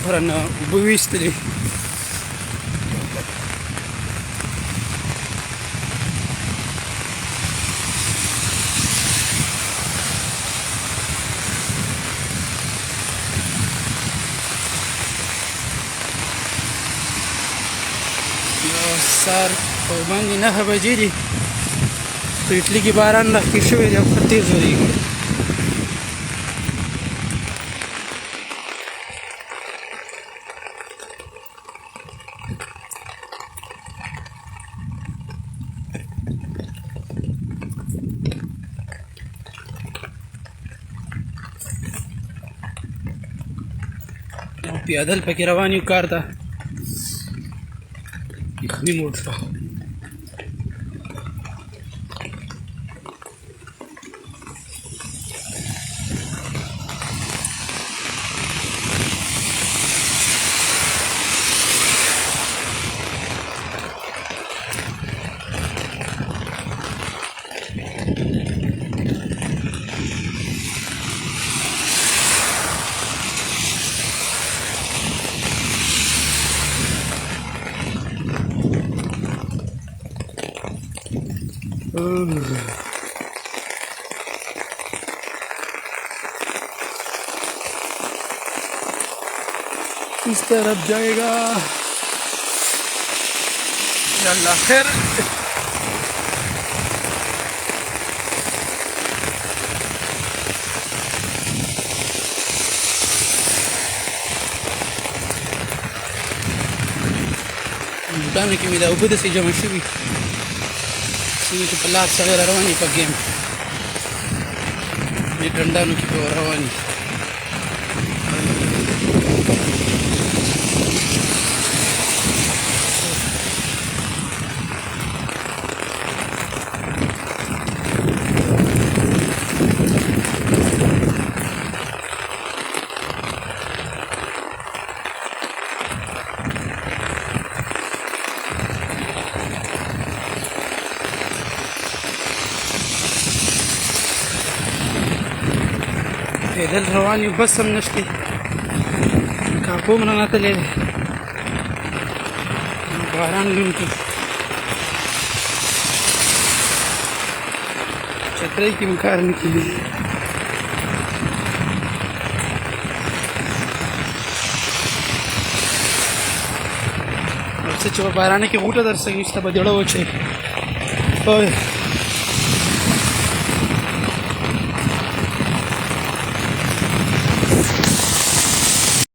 مسافران بويستلي سار په باندې 9 بجې دي په اټلي کې باران راخي شوی دی او ښه تیز ورېږي او پیادل پکې روان یو کار ته یخني موټ شوه इस तरफ जाएगा अल्लाह खैर بوټانو کې مې دا اوبه داسې جمع شوي څنګه چې په لار سړی را روان وي په ګیم دې ډنډانو کې به روان وي پیدل روان یو بس هم نشته کاپو هم رانتلی دی باران لونکي چترۍ کې مې کار نه کېږي او څه چې په بارانه کې غوټه درسوي ستا به زړه وچوي